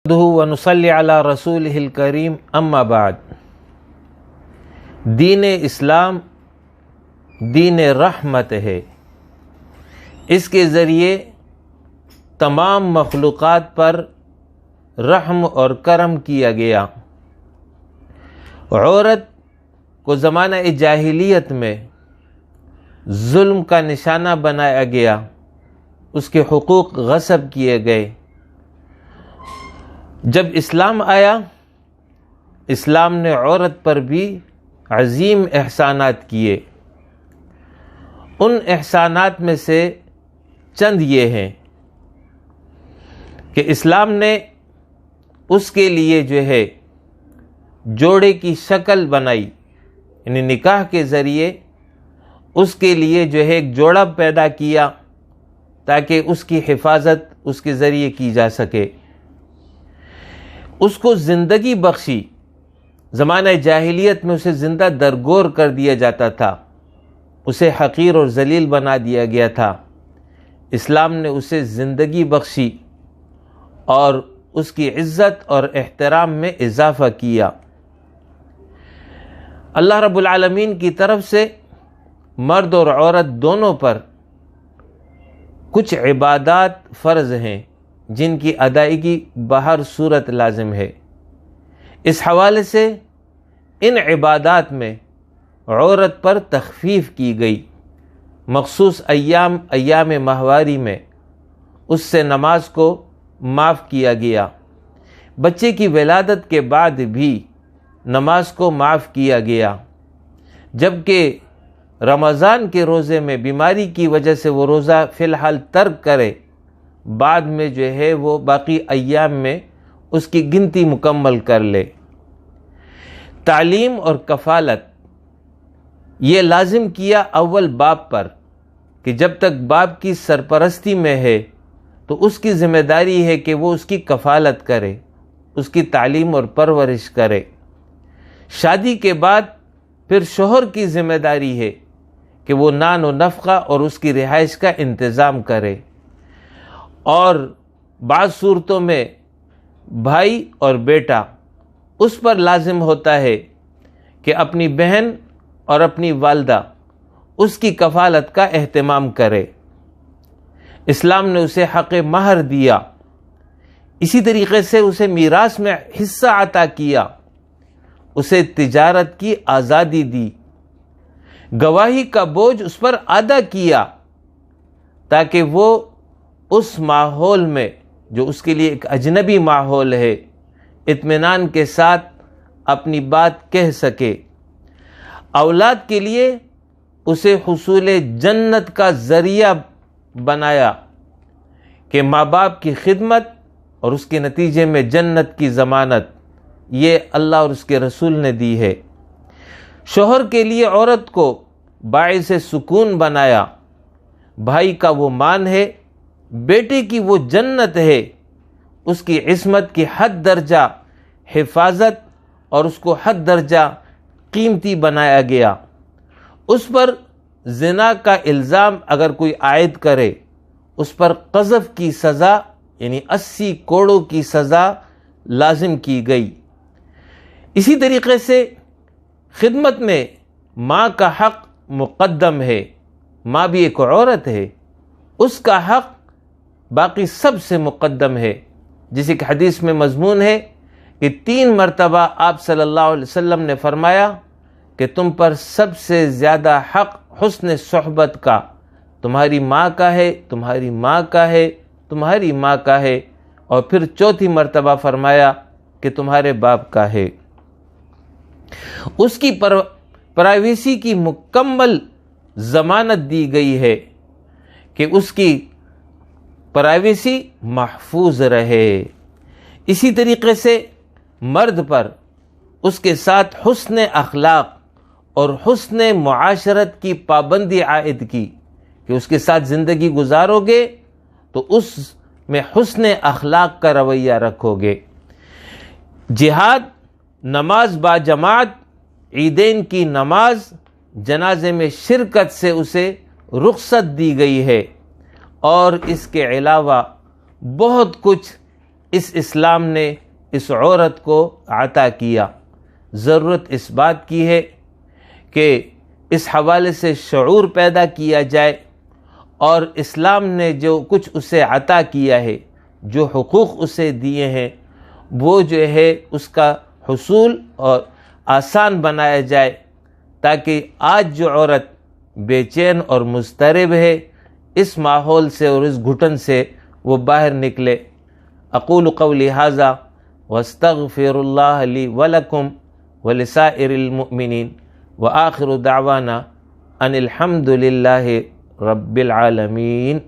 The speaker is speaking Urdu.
نحمدہ ونصلی علی رسولہ الکریم اما بعد۔ دین اسلام دین رحمت ہے۔ اس کے ذریعے تمام مخلوقات پر رحم اور کرم کیا گیا۔ عورت کو زمانہ جاہلیت میں ظلم کا نشانہ بنایا گیا، اس کے حقوق غصب کیے گئے۔ جب اسلام آیا، اسلام نے عورت پر بھی عظیم احسانات کیے۔ ان احسانات میں سے چند یہ ہیں کہ اسلام نے اس کے لیے جوڑے کی شکل بنائی، یعنی نکاح کے ذریعے اس کے لیے ایک جوڑا پیدا کیا تاکہ اس کی حفاظت اس کے ذریعے کی جا سکے۔ اس کو زندگی بخشی۔ زمانہ جاہلیت میں اسے زندہ درگور کر دیا جاتا تھا، اسے حقیر اور ذلیل بنا دیا گیا تھا۔ اسلام نے اسے زندگی بخشی اور اس کی عزت اور احترام میں اضافہ کیا۔ اللہ رب العالمین کی طرف سے مرد اور عورت دونوں پر کچھ عبادات فرض ہیں جن کی ادائیگی بہر صورت لازم ہے۔ اس حوالے سے ان عبادات میں عورت پر تخفیف کی گئی۔ مخصوص ایام ماہواری میں اس سے نماز کو معاف کیا گیا۔ بچے کی ولادت کے بعد بھی نماز کو معاف کیا گیا، جبکہ رمضان کے روزے میں بیماری کی وجہ سے وہ روزہ فی الحال ترک کرے، بعد میں وہ باقی ایام میں اس کی گنتی مکمل کر لے۔ تعلیم اور کفالت یہ لازم کیا اول باپ پر کہ جب تک باپ کی سرپرستی میں ہے تو اس کی ذمہ داری ہے کہ وہ اس کی کفالت کرے، اس کی تعلیم اور پرورش کرے۔ شادی کے بعد پھر شوہر کی ذمہ داری ہے کہ وہ نان و نفقہ اور اس کی رہائش کا انتظام کرے، اور بعض صورتوں میں بھائی اور بیٹا اس پر لازم ہوتا ہے کہ اپنی بہن اور اپنی والدہ اس کی کفالت کا اہتمام کرے۔ اسلام نے اسے حق مہر دیا، اسی طریقے سے اسے میراث میں حصہ عطا کیا، اسے تجارت کی آزادی دی، گواہی کا بوجھ اس پر ادا کیا تاکہ وہ اس ماحول میں جو اس کے لیے ایک اجنبی ماحول ہے اطمینان کے ساتھ اپنی بات کہہ سکے۔ اولاد کے لیے اسے حصول جنت کا ذریعہ بنایا کہ ماں باپ کی خدمت اور اس کے نتیجے میں جنت کی ضمانت یہ اللہ اور اس کے رسول نے دی ہے۔ شوہر کے لیے عورت کو باعث سکون بنایا، بھائی کا وہ مان ہے، بیٹے کی وہ جنت ہے، اس کی عصمت کی حد درجہ حفاظت اور اس کو حد درجہ قیمتی بنایا گیا۔ اس پر زنا کا الزام اگر کوئی عائد کرے اس پر قذف کی سزا یعنی 80 کوڑوں کی سزا لازم کی گئی۔ اسی طریقے سے خدمت میں ماں کا حق مقدم ہے، ماں بھی ایک عورت ہے، اس کا حق باقی سب سے مقدم ہے، جیسے کہ حدیث میں مضمون ہے کہ 3 مرتبہ آپ صلی اللہ علیہ وسلم نے فرمایا کہ تم پر سب سے زیادہ حق حسن صحبت کا تمہاری ماں کا ہے، تمہاری ماں کا ہے، تمہاری ماں کا ہے، اور پھر 4تھی مرتبہ فرمایا کہ تمہارے باپ کا ہے۔ اس کی پرائیویسی کی مکمل ضمانت دی گئی ہے کہ اس کی پرائیویسی محفوظ رہے۔ اسی طریقے سے مرد پر اس کے ساتھ حسن اخلاق اور حسن معاشرت کی پابندی عائد کی کہ اس کے ساتھ زندگی گزارو گے تو اس میں حسن اخلاق کا رویہ رکھو گے۔ جہاد، نماز با جماعت، عیدین کی نماز، جنازے میں شرکت سے اسے رخصت دی گئی ہے، اور اس کے علاوہ بہت کچھ اس اسلام نے اس عورت کو عطا کیا۔ ضرورت اس بات کی ہے کہ اس حوالے سے شعور پیدا کیا جائے، اور اسلام نے جو کچھ اسے عطا کیا ہے، جو حقوق اسے دیے ہیں، وہ جو ہے اس کا حصول اور آسان بنایا جائے، تاکہ آج جو عورت بے چین اور مضطرب ہے، اس ماحول سے اور اس گھٹن سے وہ باہر نکلے۔ اقول قولی ھذا واستغفر اللہ لی ولکم ولسائر المؤمنین، وآخر دعوانا ان الحمد للہ رب العالمین۔